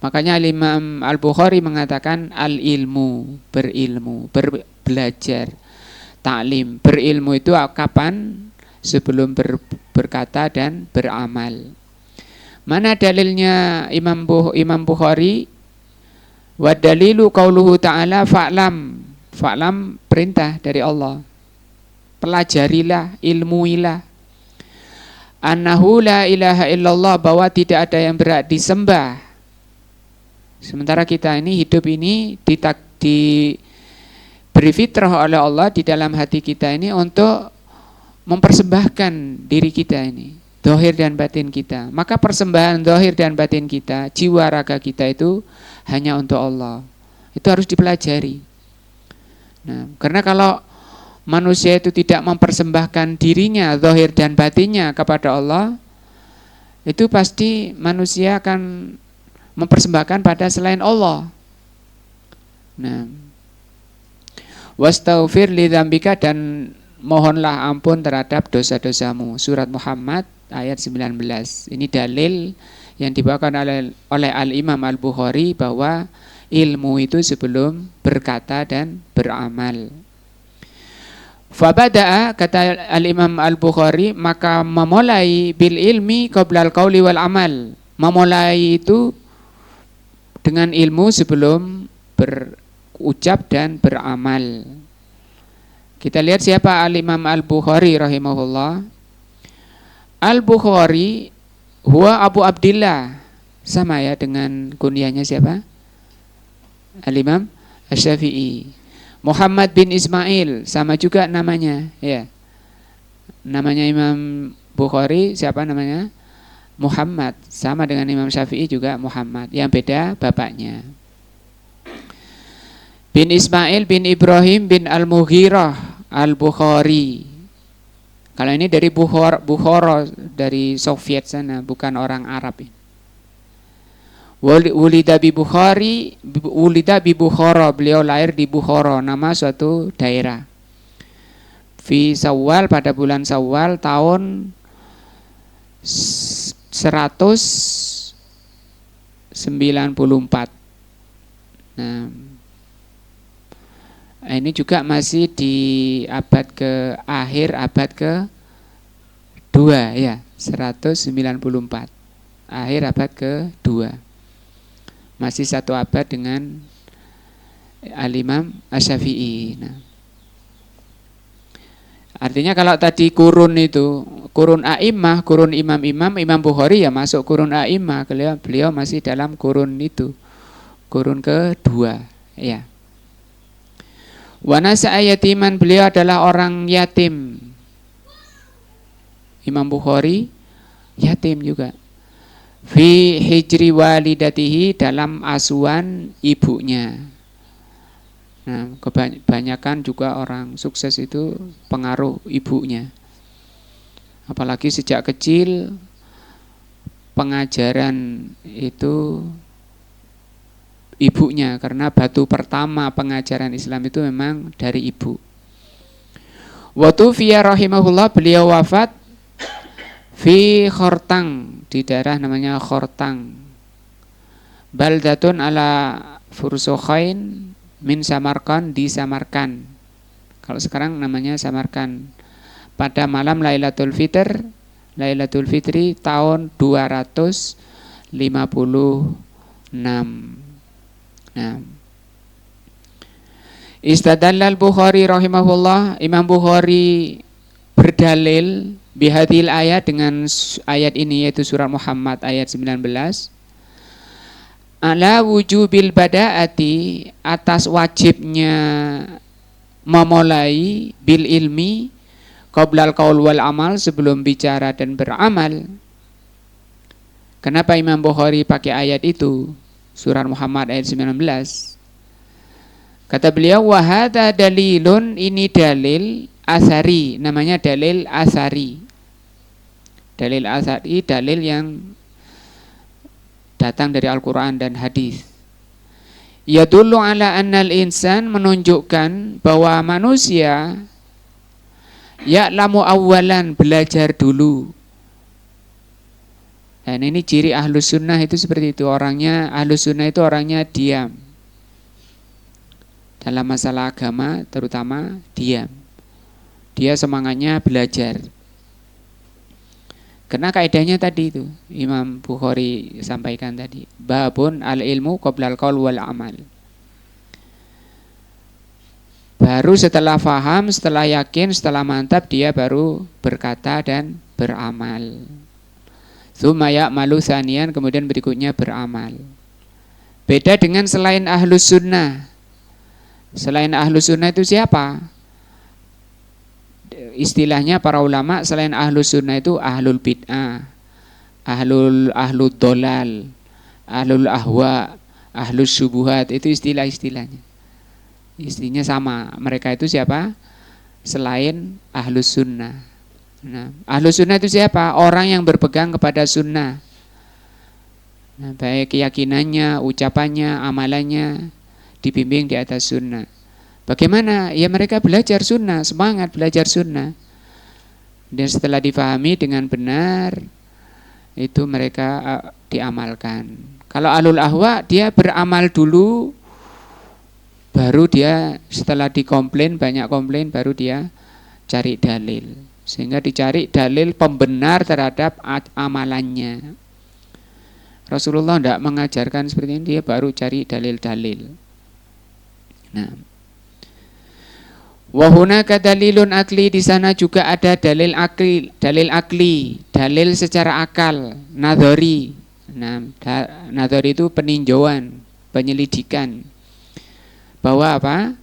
Makanya Imam Al-Bukhari mengatakan al-ilmu, berilmu, belajar, taklim. Berilmu itu kapan? Sebelum berkata dan beramal. Mana dalilnya Imam Bukhari? Wa dalilu qauluhu ta'ala fa'lam. Fa'lam perintah dari Allah. Pelajarilah, ilmuilah. Annahu la ilaha illallah, bahwa tidak ada yang berhak disembah. Sementara kita ini hidup ini diberi fitrah oleh Allah di dalam hati kita ini untuk mempersembahkan diri kita ini, zahir dan batin kita. Maka persembahan zahir dan batin kita, jiwa raga kita itu hanya untuk Allah. Itu harus dipelajari. Nah, karena kalau manusia itu tidak mempersembahkan dirinya, zahir dan batinnya kepada Allah, itu pasti manusia akan mempersembahkan pada selain Allah. Nah, wastaghfir li dzambika, dan mohonlah ampun terhadap dosa-dosamu. Surat Muhammad ayat 19. Ini dalil yang dibawakan oleh Al-Imam Al-Bukhari bahwa ilmu itu sebelum berkata dan beramal. Fabada'a, kata Al-Imam Al-Bukhari, maka memulai bil ilmi qabla al-qauli wal amal. Memulai itu dengan ilmu sebelum berucap dan beramal. Kita lihat siapa Al-Imam Al-Bukhari rahimahullah. Al-Bukhari huwa Abu Abdillah, sama ya dengan kunyahnya siapa? Al-Imam Asy-Syafi'i. Muhammad bin Ismail, sama juga namanya ya. Namanya Imam Bukhari siapa namanya? Muhammad, sama dengan Imam Syafi'i juga Muhammad, yang beda bapaknya. Bin Ismail bin Ibrahim bin Al-Mughirah Al-Bukhari. Kalau ini dari Bukhara, dari Soviet sana, bukan orang Arab. Wulida bi Bukhara, beliau lahir di Bukhara, nama suatu daerah. Fi Syawal, pada bulan Syawal tahun 194. Nah, ini juga masih di abad ke akhir abad ke-2 ya, 194. Akhir abad ke-2. Masih satu abad dengan Al-Imam Asy-Syafi'i. Nah, artinya kalau tadi kurun itu, kurun a'immah, kurun imam-imam, Imam Bukhari ya masuk kurun a'immah, beliau masih dalam kurun itu, kurun ke-2 ya. Wa nasa'a yatiman, beliau adalah orang yatim. Imam Bukhari yatim juga. Fi hijri walidatihi, dalam asuhan ibunya. Nah, kebanyakan juga orang sukses itu pengaruh ibunya. Apalagi sejak kecil pengajaran itu ibunya, karena batu pertama pengajaran Islam itu memang dari ibu. Wa tufiya rahimahullah, beliau wafat fi Khortang, di daerah namanya Khortang, baldatun ala Fursukhain min Samarkand, di Samarkand. Kalau sekarang namanya Samarkand. Pada malam Lailatul Fitri tahun 256. Nah, Istadallal Bukhari rahimahullah, Imam Bukhari berdalil bihadil ayat, dengan ayat ini, yaitu surat Muhammad ayat 19, ala wujubil bada'ati, atas wajibnya memulai bil ilmi qoblal qaul wal amal, sebelum bicara dan beramal. Kenapa Imam Bukhari pakai ayat itu, surat Muhammad ayat 19? Kata beliau, wa hadza dalilun, ini dalil asari, namanya dalil asari. Dalil asari, dalil yang datang dari Al-Quran dan hadis. Yadullu ala annal insan, menunjukkan bahwa manusia ya'lamu awalan, belajar dulu. Dan ini ciri ahlus sunnah itu seperti itu. Orangnya, ahlus sunnah itu orangnya diam. Dalam masalah agama terutama diam. Dia semangatnya belajar. Karena kaidahnya tadi itu Imam Bukhari sampaikan tadi, babun al ilmu qoblal qaul wal amal. Baru setelah faham, setelah yakin, setelah mantap, dia baru berkata dan beramal. Tsumma ya'malu tsaniyan, kemudian berikutnya beramal. Beda dengan selain ahlus sunnah. Selain ahlus sunnah itu siapa? Istilahnya para ulama, selain ahlus sunnah itu ahlul bid'ah, ahlul dolal, ahlul ahwa, ahlus subuhat, itu istilah-istilahnya. Istilahnya sama. Mereka itu siapa? Selain ahlus sunnah. Nah, ahlus sunnah itu siapa? Orang yang berpegang kepada sunnah. Nah, baik keyakinannya, ucapannya, amalannya dibimbing di atas sunnah. Bagaimana? Ya mereka belajar sunnah, semangat belajar sunnah. Dan setelah difahami dengan benar, itu mereka diamalkan. Kalau ahlul ahwa, dia beramal dulu, baru dia setelah dikomplain, banyak komplain, baru dia cari dalil. Sehingga dicari dalil pembenar terhadap amalannya. Rasulullah tidak mengajarkan seperti ini, dia baru cari dalil-dalil. Nah, wa hunaka dalilun akli, di sana juga ada dalil akli, dalil secara akal, nadhari. Nah, nadhari itu peninjauan, penyelidikan. Bahwa apa?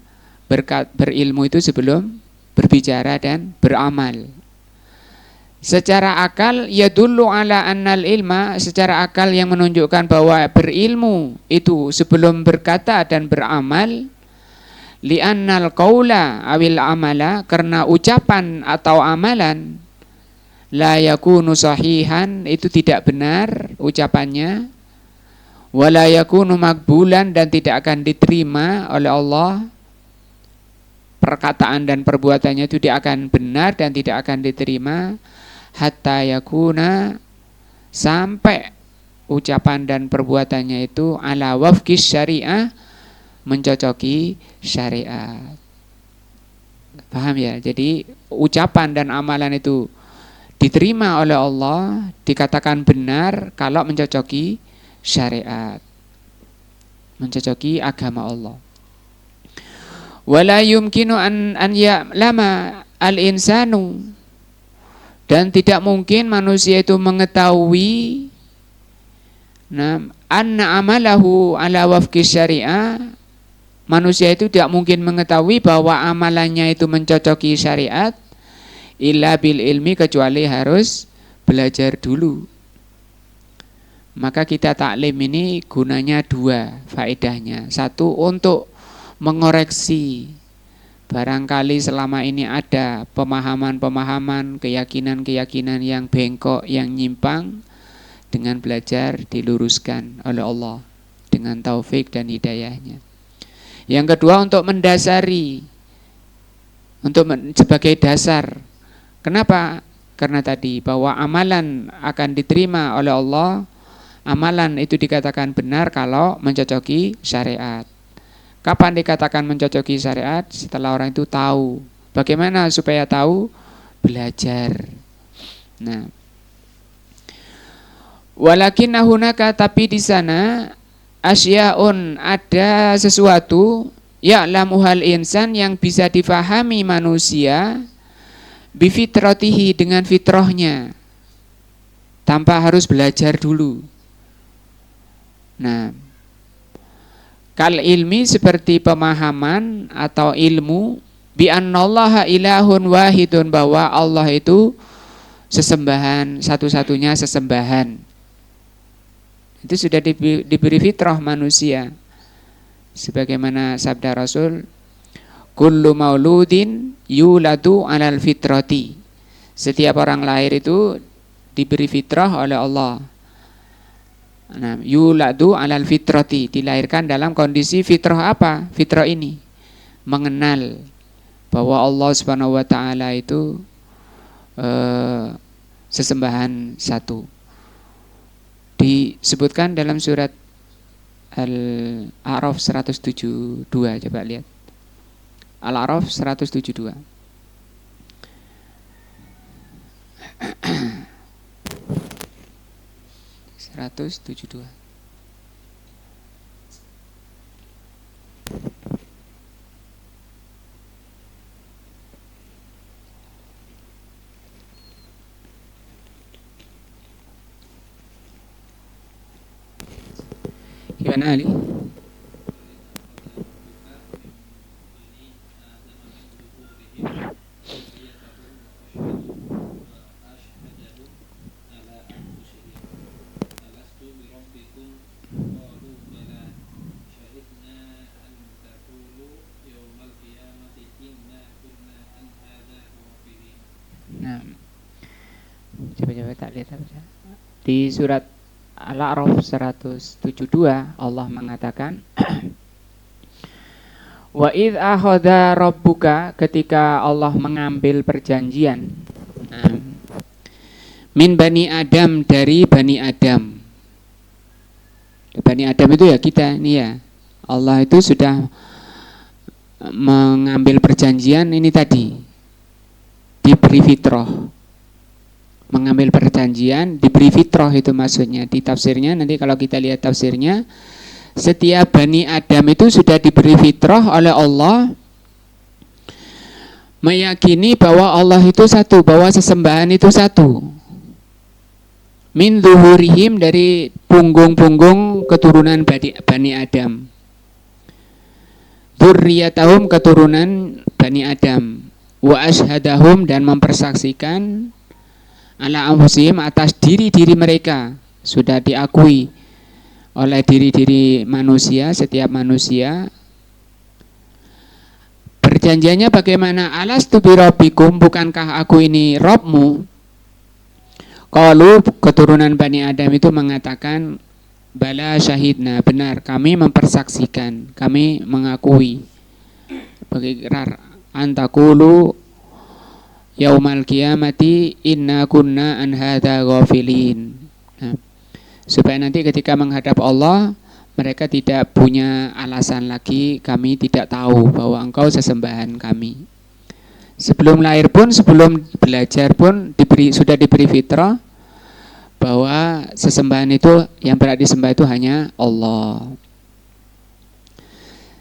Berilmu itu sebelum berbicara dan beramal. Secara akal yadullu ala annal ilma, secara akal yang menunjukkan bahwa berilmu itu sebelum berkata dan beramal. Li'annal qaula awil amala, karena ucapan atau amalan la yakunu sahihan, itu tidak benar ucapannya, wala yakunu makbulan, dan tidak akan diterima oleh Allah perkataan dan perbuatannya itu tidak akan benar dan tidak akan diterima hatta yakuna, sampai ucapan dan perbuatannya itu ala wafqis syariah, mencocoki syariat. Paham ya? Jadi ucapan dan amalan itu diterima oleh Allah, dikatakan benar kalau mencocoki syariat, mencocoki agama Allah. Wala yumkinu an ya'lama al-insanu, dan tidak mungkin manusia itu mengetahui anna amalahu ala wafqi syariah, manusia itu tidak mungkin mengetahui bahwa amalannya itu mencocoki syariat illa bil ilmi, kecuali harus belajar dulu. Maka kita taklim ini gunanya dua faedahnya. Satu, untuk mengoreksi barangkali selama ini ada pemahaman-pemahaman, keyakinan-keyakinan yang bengkok, yang nyimpang, dengan belajar diluruskan oleh Allah dengan taufik dan hidayahnya. Yang kedua, untuk mendasari, sebagai dasar. Kenapa? Karena tadi bahwa amalan akan diterima oleh Allah, amalan itu dikatakan benar kalau mencocoki syariat. Kapan dikatakan mencocoki syariat? Setelah orang itu tahu. Bagaimana supaya tahu? Belajar. Nah, walakinna hunaka, tapi di sana asyaun, ada sesuatu, ya'lamuhal insan, yang bisa difahami manusia bifitratihi, dengan fitrahnya, tanpa harus belajar dulu. Nah, kal ilmi, seperti pemahaman atau ilmu, bi annallaha ilahun wahidun, bahwa Allah itu sesembahan, satu-satunya sesembahan. Itu sudah diberi fitrah manusia. Sebagaimana sabda Rasul, kullu mauludin yuladu alal fitrati, setiap orang lahir itu diberi fitrah oleh Allah. Nah, yuladu alal fitrati, dilahirkan dalam kondisi fitrah. Apa fitrah ini? Mengenal bahwa Allah Subhanahu wa taala itu sesembahan satu. Disebutkan dalam surat Al-A'raf 172, coba lihat. Al-A'raf 172. Gimana Ali? Nah, coba-coba tak lihat apa. Di surat Al-A'raf 172 Allah mengatakan wa idh akhadha rabbuka, ketika Allah mengambil perjanjian min bani Adam, dari bani Adam. Bani Adam itu ya kita ini ya. Allah itu sudah mengambil perjanjian ini tadi, diberi fitrah. Mengambil perjanjian diberi fitrah, itu maksudnya. Di tafsirnya nanti kalau kita lihat tafsirnya, setiap Bani Adam itu sudah diberi fitrah oleh Allah, meyakini bahwa Allah itu satu, bahwa sesembahan itu satu. Min zuhurihim, dari punggung-punggung keturunan Bani Adam. Dzurriyyatahum, keturunan Bani Adam. Wa ashhadahum, dan mempersaksikan ala anfusihim, atas diri-diri mereka, sudah diakui oleh diri-diri manusia, setiap manusia. Perjanjiannya bagaimana? Alastu birabbikum, bukankah aku ini Rabbmu? Qalu, keturunan Bani Adam itu mengatakan, bala syahidna, benar kami mempersaksikan, kami mengakui, berikrar, antakulu yaumal qiyamati inna kunna an hadza ghafilin. Nah, supaya nanti ketika menghadap Allah mereka tidak punya alasan lagi, kami tidak tahu bahwa engkau sesembahan kami. Sebelum lahir pun, sebelum belajar pun sudah diberi fitrah bahwa sesembahan itu yang berhak disembah itu hanya Allah.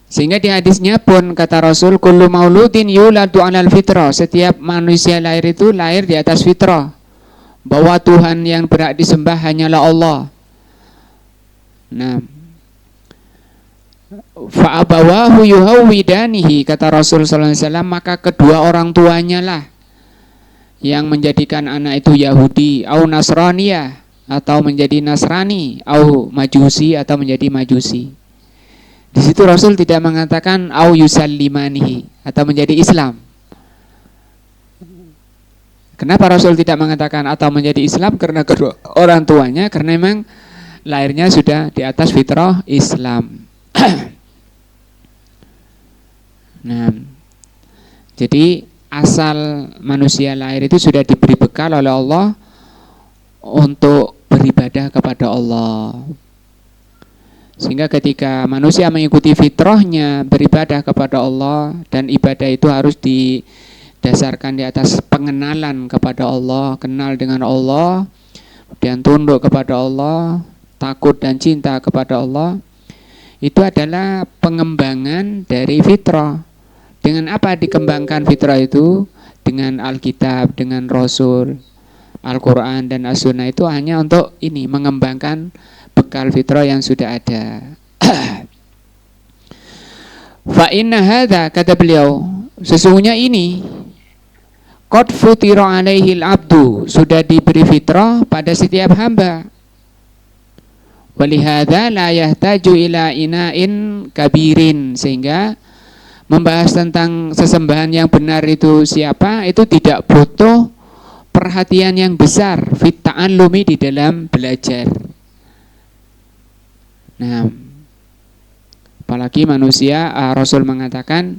Sehingga di hadisnya pun kata Rasul, kullu mauludin yuladu 'alal fitrah, setiap manusia lahir itu lahir di atas fitrah bahwa Tuhan yang berhak disembah hanyalah Allah. Nah, fa'abawahu yuhawwidanihi, kata Rasul sallallahu alaihi wasallam, maka kedua orang tuanya lah yang menjadikan anak itu Yahudi au Nasraniyah, atau menjadi Nasrani, au Majusi, atau menjadi Majusi. Di situ Rasul tidak mengatakan au yusallimanihi, atau menjadi Islam. Kenapa Rasul tidak mengatakan atau menjadi Islam? Karena kedua orang tuanya, karena memang lahirnya sudah di atas fitrah Islam. Nah, jadi asal manusia lahir itu sudah diberi bekal oleh Allah untuk beribadah kepada Allah. Sehingga ketika manusia mengikuti fitrahnya beribadah kepada Allah, dan ibadah itu harus didasarkan di atas pengenalan kepada Allah, kenal dengan Allah, kemudian tunduk kepada Allah, takut dan cinta kepada Allah, itu adalah pengembangan dari fitrah. Dengan apa dikembangkan fitrah itu? Dengan Alkitab, dengan Rasul, Al-Quran dan As-Sunnah, itu hanya untuk ini, mengembangkan bekal fitrah yang sudah ada. Fa inna hadza, kata beliau, sesungguhnya ini qad futira alaihil abdu, sudah diberi fitrah pada setiap hamba. Walihadza la yahtaju ila ina'in kabirin, sehingga membahas tentang sesembahan yang benar itu siapa, itu tidak butuh perhatian yang besar, fit ta'allumi, di dalam belajar. Nah, apalagi manusia, Rasul mengatakan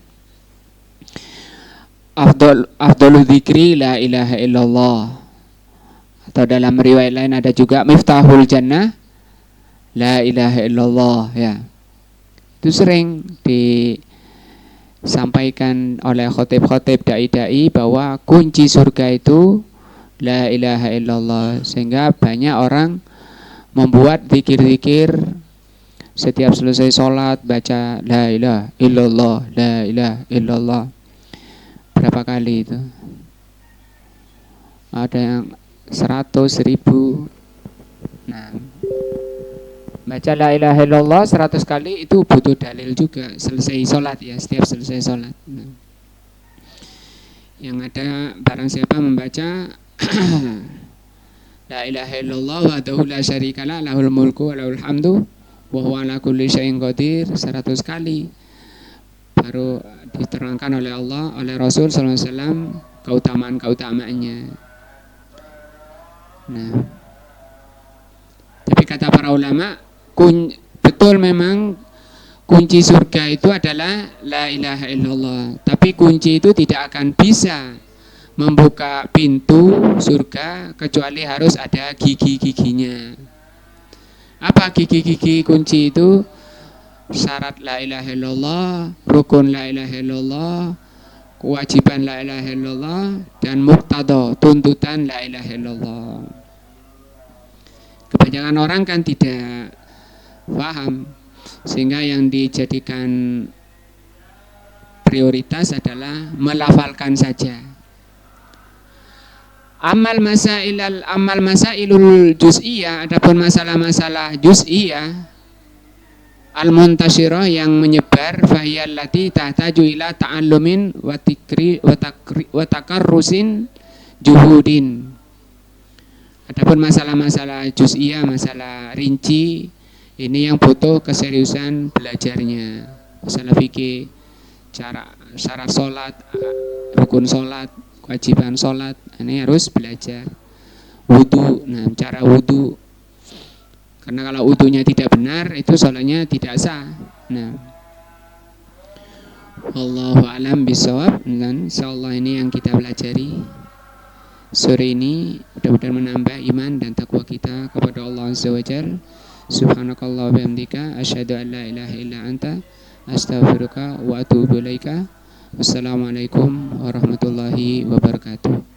afdalu dzikri la ilaha illallah, atau dalam riwayat lain ada juga miftahul jannah la ilaha illallah, ya. Itu sering disampaikan oleh khotib-khotib, dai-dai, bahwa kunci surga itu la ilaha illallah. Sehingga banyak orang membuat zikir-zikir setiap selesai sholat, baca la ilaha illallah, la ilaha illallah. Berapa kali itu? Ada yang 100, 1000. Nah, baca la ilaha illallah 100 kali itu butuh dalil juga selesai sholat, ya, setiap selesai sholat. Nah, yang ada barang siapa membaca la ilaha illallah wahdahu la syarikalah lahul mulku wa lahul hamdu wa huwa ala kulli syai'in qadir 100 kali, baru diterangkan oleh Allah, oleh Rasul sallallahu alaihi wasallam keutamaannya. Nah, tapi kata para ulama, betul memang kunci surga itu adalah la ilaha illallah, tapi kunci itu tidak akan bisa membuka pintu surga kecuali harus ada gigi-giginya. Apa gigi-gigi kunci itu? Syarat la ilaha illallah, rukun la ilaha illallah, kewajiban la ilaha illallah, dan muqtada, tuntutan la ilaha illallah. Kebanyakan orang kan tidak paham, sehingga yang dijadikan prioritas adalah melafalkan saja. Amal masailul juz'iyah, adapun masalah-masalah juz'iyah al-muntashirah yang menyebar, fahiyal lati tahtaju ila ta'allumin wa takarrusin juhudin. Adapun masalah-masalah juz'iyah, masalah rinci, ini yang butuh keseriusan belajarnya. Masalah fikih, syarat sholat, rukun sholat, kewajiban sholat, ini harus belajar. Wudu, nah cara wudu, Karena kalau wudunya tidak benar itu sholatnya tidak sah. Nah, wallahu alam bisawab. Dan insyaallah ini yang kita pelajari sore ini mudah-mudahan menambah iman dan takwa kita kepada Allah Azza wa Jalla. Subhanakallah wa bihamdika asyhadu an la ilaha illa anta astaghfiruka wa atubu ilaika. Wassalamualaikum warahmatullahi wabarakatuh.